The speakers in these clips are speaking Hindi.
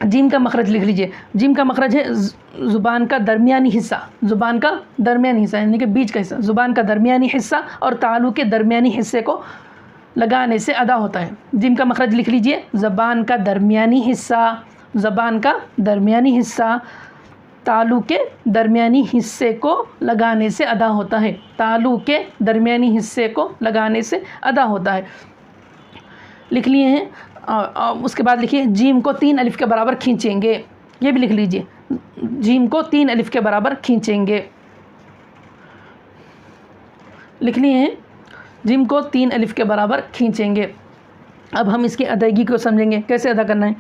जीम का मखरज लिख लीजिए। जीम का मखरज है ज़ुबान का दरमियानी हिस्सा, ज़ुबान का दरमियानी हिस्सा यानी कि बीच का हिस्सा, ज़ुबान का दरमियानी हिस्सा और तालु के दरमियानी हिस्से को लगाने से अदा होता है। जीम का मखरज लिख लीजिए, ज़बान का दरमियानी हिस्सा, ज़बान का दरमियानी हिस्सा तालु के दरमियानी हिस्से को लगाने से अदा होता है, तालु के दरमियानी हिस्से को लगाने से अदा होता है। लिख लिए हैं। उसके बाद लिखिए जीम को 3 अलिफ के बराबर खींचेंगे, ये भी लिख लीजिए, जीम को 3 अलिफ के बराबर खींचेंगे। लिख लिए हैं, जीम को 3 अलिफ के बराबर खींचेंगे। अब हम इसकी अदायगी को समझेंगे, कैसे अदा करना है।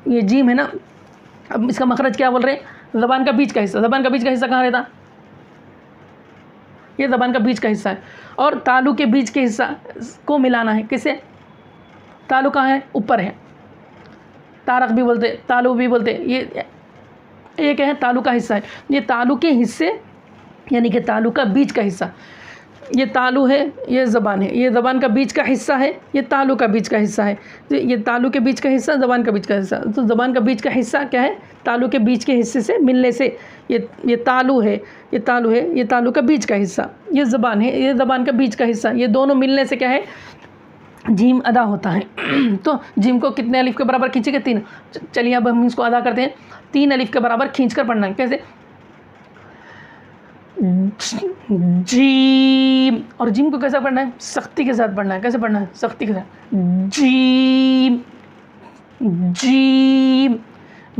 ये जीम है ना, अब इसका मखरज क्या बोल रहे हैं, ज़बान का बीच का हिस्सा। ज़बान का बीच का हिस्सा कहाँ रहता, ये ज़बान का बीच का हिस्सा है और तालु के बीच के हिस्सा को मिलाना है। किसे, तालु कहाँ है, ऊपर है, तारक भी बोलते, तालु भी बोलते, ये क्या है, तालु का हिस्सा है। ये तालु के हिस्से यानी कि तालु का बीच का हिस्सा, ये तालु है, ये ज़बान है, ये ज़बान का बीच का हिस्सा है, ये तालु का बीच का हिस्सा है। तो ये तालु के बीच का हिस्सा, ज़बान का बीच का हिस्सा, तो ज़बान का बीच का हिस्सा क्या है, तालु के बीच के हिस्से से मिलने से ये तालु है, ये तालु है, ये तालु का बीच का हिस्सा, ये ज़बान है, ये ज़बान का बीच का हिस्सा, ये दोनों मिलने से क्या है, जीम अदा होता है। तो जीम को कितने अलिफ के बराबर खींचेंगे, 3। चलिए अब हम इसको अदा करते हैं। 3 अलिफ के बराबर खींच कर पढ़ना है। कैसे, जीम, और जीम को कैसा पढ़ना है, सख्ती के साथ पढ़ना है। कैसे पढ़ना है, सख्ती के साथ, जीम जीम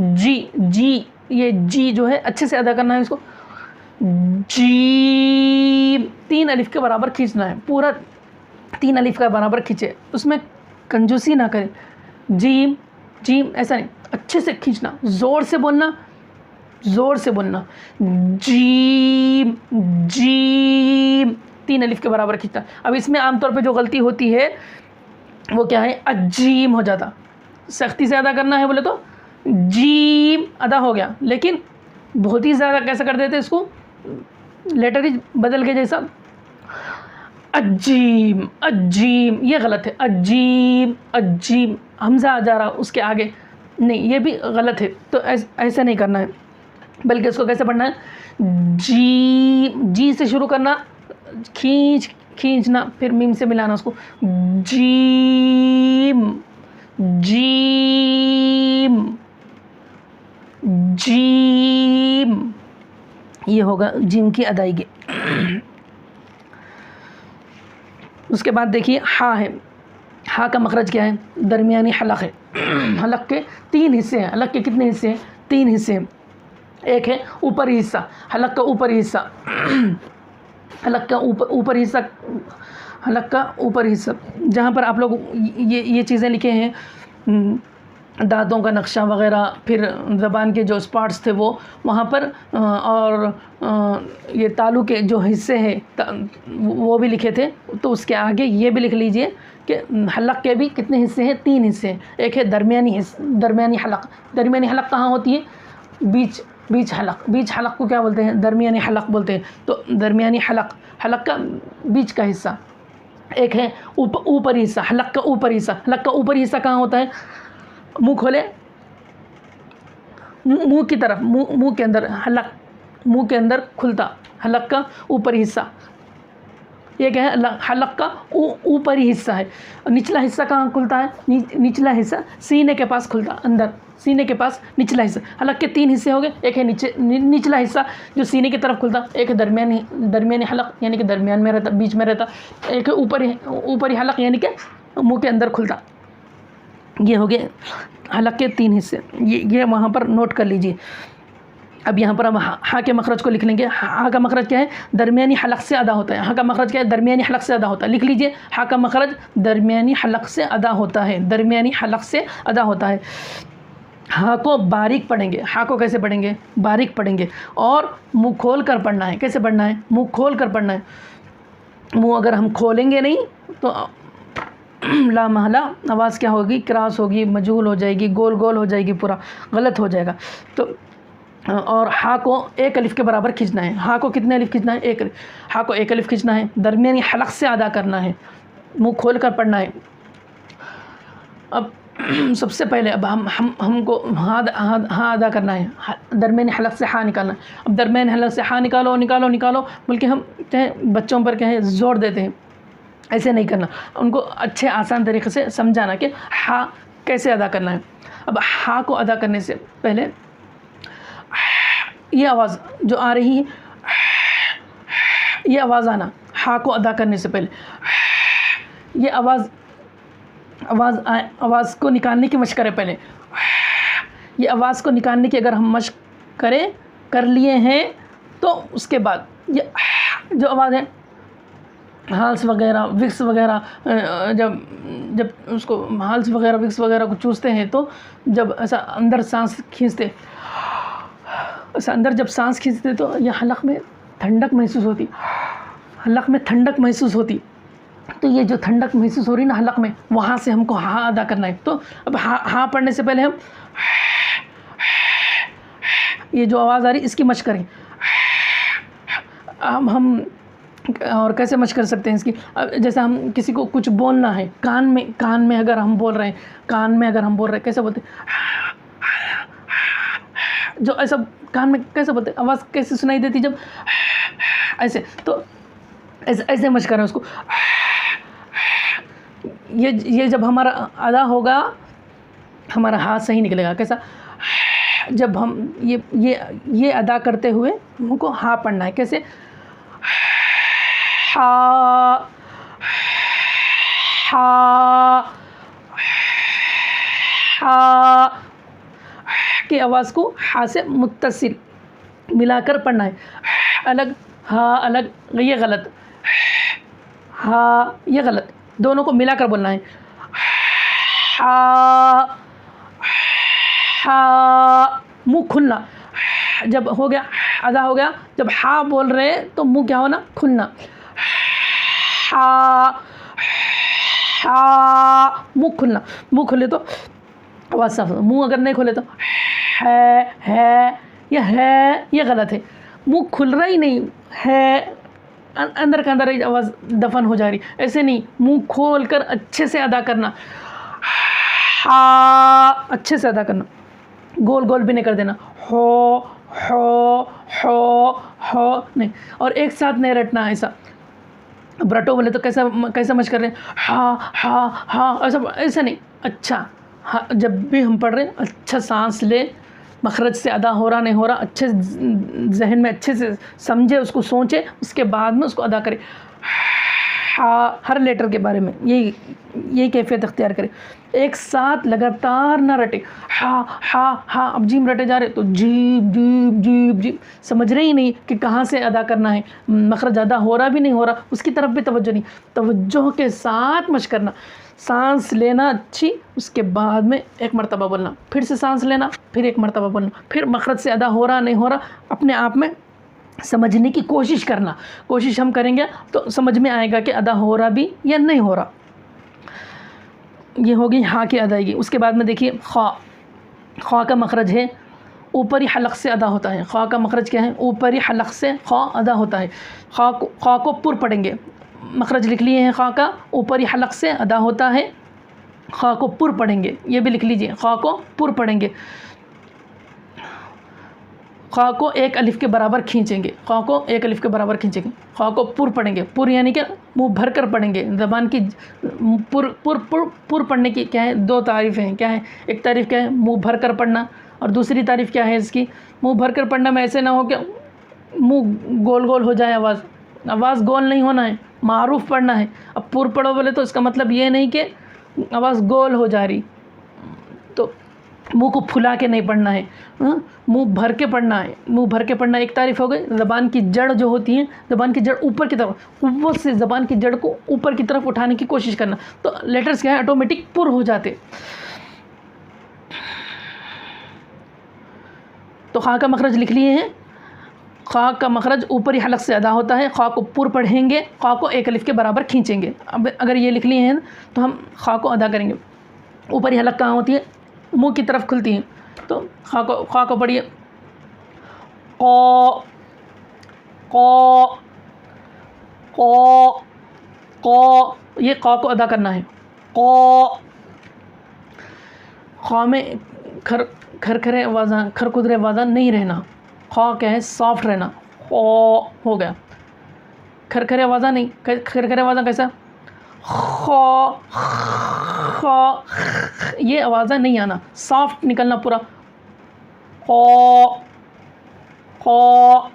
जी, ये जी जो है अच्छे से अदा करना है इसको। जीम 3 अलिफ के बराबर खींचना है, पूरा 3 अलिफ का बराबर खींचे, उसमें कंजूसी ना करें। जीम जीम ऐसा नहीं, अच्छे से खींचना, ज़ोर से बोलना, ज़ोर से बोलना। जीम जीम 3 अलिफ के बराबर खींचना। अब इसमें आमतौर पे जो गलती होती है वो क्या है, अजीम हो जाता। सख्ती से अदा करना है बोले तो जीम अदा हो गया, लेकिन बहुत ही ज़्यादा कैसे कर देते इसको, लेटर ही बदल के जैसा, अजीम अजीम, ये गलत है। अजीम अजीम हमज़ा आ जा रहा उसके आगे, नहीं, ये भी गलत है। तो ऐसा नहीं करना है, बल्कि इसको कैसे पढ़ना है, जी से शुरू करना, खींचना, फिर मीम से मिलाना उसको, जीम जीम जीम, ये होगा जीम की अदायगी। उसके बाद देखिए हा है, हा का मखरज क्या है, दरमियानी हलक है। हलक के 3 हिस्से हैं। हलक के कितने हिस्से हैं, 3 हिस्से हैं। एक है ऊपरी हिस्सा, हलक का ऊपरी हिस्सा, हलक का ऊपरी हिस्सा, हलक का ऊपरी हिस्सा, जहाँ पर आप लोग ये चीज़ें लिखे हैं, दांतों का नक्शा वग़ैरह, फिर ज़बान के जो स्पॉट्स थे वो वहाँ पर, और ये तालु के जो हिस्से हैं वो भी लिखे थे। तो उसके आगे ये भी लिख लीजिए कि हलक के भी कितने हिस्से हैं, 3 हिस्से हैं। एक है दरमियानी हलक। दरमियानी हलक कहाँ होती है, बीच हलक। बीच हलक को क्या बोलते हैं, दरमियानी हलक बोलते हैं। तो दरमियानी हलक, हलक का बीच का हिस्सा। एक है ऊपरी हिस्सा, हलक का ऊपरी हिस्सा। हलक का ऊपरी हिस्सा कहाँ होता है, मुँह खोले, मुँह की तरफ, मुँह के अंदर, हलक मुँह के अंदर खुलता, हलक का ऊपरी हिस्सा। ये क्या है, हलक का ऊपरी हिस्सा है। निचला हिस्सा कहाँ खुलता है, निचला हिस्सा सीने के पास खुलता, अंदर सीने के पास निचला हिस्सा। हलक के 3 हिस्से हो गए, एक है निचला हिस्सा जो सीने की तरफ खुलता, एक है दरमियानी हलक यानी कि दरमियान में रहता, बीच में रहता, एक है ऊपरी हलक यानी कि मुँह के अंदर खुलता। ये हो गए हलक के 3 हिस्से, ये वहाँ पर नोट कर लीजिए। अब यहाँ पर हम हा के मखरज को लिख लेंगे। हा का मखरज क्या है, दरमियानी हलक से अदा होता है। हा का मखरज क्या है, दरमियानी हलक से अदा होता है। लिख लीजिए, हा का मखरज दरमियानी हलक से अदा होता है, दरमियानी हलक से अदा होता है। हा को बारीक पढ़ेंगे। हा को कैसे पढ़ेंगे, बारीक पढ़ेंगे, और मुँह खोल कर पढ़ना है। कैसे पढ़ना है, मुँह खोल कर पढ़ना है। मुँह अगर हम खोलेंगे नहीं तो ला महला आवाज़ क्या होगी, क्रॉस होगी, मजहूल हो जाएगी, गोल गोल हो जाएगी, पूरा गलत हो जाएगा। तो और हा को 1 अलिफ के बराबर खींचना है। हा को कितने अलिफ खींचना है, 1 अलिफ। हा को 1 अलिफ खींचना है, दरमियानी हलक से अदा करना है, मुँह खोल कर पढ़ना है। अब सबसे पहले अब हमको हाँ अदा करना है, दरमियान हलक से हाँ निकालना है। अब दरमियान हलक से हाँ निकालो निकालो निकालो बल्कि हम कहें बच्चों पर कहें ज़ोर देते हैं, ऐसे नहीं करना, उनको अच्छे आसान तरीक़े से समझाना कि हाँ कैसे अदा करना है। अब हाँ को अदा करने से पहले ये आवाज़ जो आ रही है, ये आवाज़ आना, हाँ को अदा करने से पहले ये आवाज़ को निकालने की मशक़ करें। पहले ये आवाज़ को निकालने की अगर हम मशक़ कर लिए हैं तो उसके बाद ये जो आवाज़ है, हाल्स वगैरह विक्स वगैरह, जब उसको हाल्स वगैरह विक्स वगैरह को चूसते हैं तो जब ऐसा अंदर सांस खींचते, ऐसा अंदर जब सांस खींचते तो ये हलक में ठंडक महसूस होती, हलक में ठंडक महसूस होती। तो ये जो ठंडक महसूस हो रही ना हलक में, वहाँ से हमको हाँ अदा करना है। तो अब हाँ पढ़ने से पहले हम ये जो आवाज़ आ रही इसकी मशक़ करें। हम और कैसे मशक़ कर सकते हैं इसकी, जैसे हम किसी को कुछ बोलना है, कान में अगर हम बोल रहे हैं, कैसे बोलते हैं, जो ऐसा कान में कैसे बोलते हैं, आवाज़ कैसे सुनाई देती जब ऐसे, तो ऐसे मशक़ करें उसको। ये जब हमारा अदा होगा, हमारा हाथ सही निकलेगा। कैसा, जब हम ये अदा करते हुए हमको हाँ पढ़ना है। कैसे, हा हा हा की आवाज़ को हा से मुत्तसिल मिलाकर पढ़ना है। अलग हा अलग, ये गलत, हा ये गलत, दोनों को मिलाकर बोलना है। हा हा, मुँह खुलना, जब हो गया अदा हो गया, जब हा बोल रहे हैं तो मुँह क्या होना, खुलना। हा हा, मुँह खुलना, मुँह खुले तो आवाज़ साफ, मुँह अगर नहीं खोले तो है, ये गलत है। मुँह खुल रहा ही नहीं है, अंदर का अंदर आवाज़ दफन हो जा रही, ऐसे नहीं, मुंह खोल कर अच्छे से अदा करना, हा अच्छे से अदा करना, गोल गोल भी नहीं कर देना, हो नहीं, और एक साथ नहीं रटना। ऐसा अब रटो बोले तो कैसा मश कर रहे हैं, हा ऐसा नहीं। अच्छा हाँ, जब भी हम पढ़ रहे हैं अच्छा सांस ले, मखरज से अदा हो रहा नहीं हो रहा, अच्छे जहन में अच्छे से समझे, उसको सोचे, उसके बाद में उसको अदा करें। हाँ, हर लेटर के बारे में यही कैफियत अख्तियार करें, एक साथ लगातार ना रटे। हाँ, अब जीम रटे जा रहे तो जीब समझ रहे ही नहीं कि कहाँ से अदा करना है, मखरज अदा हो रहा भी नहीं हो रहा, उसकी तरफ भी तवज्जो नहीं, तवज्जो के साथ मश करना। सांस लेना अच्छी, उसके बाद में एक मरतबा बोलना, फिर से सांस लेना, फिर एक मरतबा बोलना, फिर मखरज से अदा हो रहा नहीं हो रहा, अपने आप में समझने की कोशिश करना। कोशिश हम करेंगे तो समझ में आएगा कि अदा हो रहा भी या नहीं हो रहा। ये होगी हाँ की अदायगी। उसके बाद में देखिए ख्वा का मखरज है ऊपरी हलक से अदा होता है। ख्वा का मखरज क्या है, ऊपरी हलक से ख्वा अदा होता है। ख्वा को पुर पढ़ेंगे, मखरज लिख लिए हैं, ख्वा का ऊपरी हलक से अदा होता है, ख्वा को पुर पढ़ेंगे, ये भी लिख लीजिए, ख्वा को पुर पढ़ेंगे। ख्वा को एक अलिफ के बराबर खींचेंगे, ख्वा को एक अलिफ के बराबर खींचेंगे, ख्वा को पुर पढ़ेंगे। पुर यानी कि मुंह भर कर पढ़ेंगे। ज़बान की पुर पढ़ने की क्या है, दो तारीफ़ें हैं। क्या है, एक तारीफ़ क्या है, मुंह भर कर पढ़ना, और दूसरी तारीफ़ क्या है इसकी, मुंह भर कर पढ़ना में ऐसे ना हो कि मुंह गोल गोल हो जाए, आवाज़ गोल नहीं होना है, मारूफ पढ़ना है। अब पुर पढ़ो बोले तो इसका मतलब ये नहीं कि आवाज़ गोल हो जा रही, तो मुंह को फुला के नहीं पढ़ना है, मुंह भर के पढ़ना है। मुंह भर के पढ़ना एक तारीफ़ हो गई। ज़बान की जड़ जो होती है, ज़बान की जड़ ऊपर की तरफ, ऊपर से ज़बान की जड़ को ऊपर की तरफ उठाने की कोशिश करना, तो लेटर्स क्या है ऑटोमेटिक पुर हो जाते। तो ख्वा का मखरज लिख लिए हैं, ख्वा का मखरज ऊपरी हलक से अदा होता है, ख्वा को पुर पढ़ेंगे, ख्वा को एक अलिफ के बराबर खींचेंगे। अब अगर ये लिख लिए हैं तो हम ख्वा को अदा करेंगे। ऊपरी हलक कहाँ होती है, मुंह की तरफ खुलती हैं, तो ख्वा को पढ़िए, क़ ये क़ को अदा करना है, क़। खा में खरखरे आवाज़, खरखुदरे आवाज़ नहीं रहना। खा क्या है, सॉफ्ट रहना। हो गया। खरखरे आवाज़ नहीं, खरखरे आवाज़ कैसा, खा खा, ये आवाज़ नहीं आना, सॉफ्ट निकलना पूरा। खा,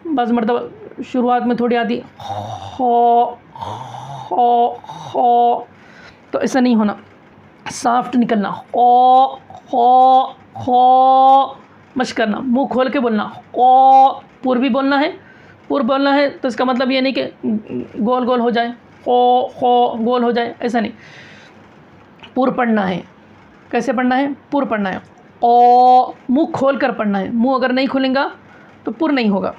बस मतलब शुरुआत में थोड़ी आती खा, तो ऐसा नहीं होना, सॉफ्ट निकलना। मश करना, मुंह खोल के बोलना। पूर्वी बोलना है, पूर्व बोलना है तो इसका मतलब ये नहीं कि गोल गोल हो जाए, गोल हो जाए, ऐसा नहीं। पूर्व पढ़ना है। कैसे पढ़ना है, पूर्व पढ़ना है। मुंह खोल कर पढ़ना है, मुंह अगर नहीं खुलेगा तो पूर्व नहीं होगा।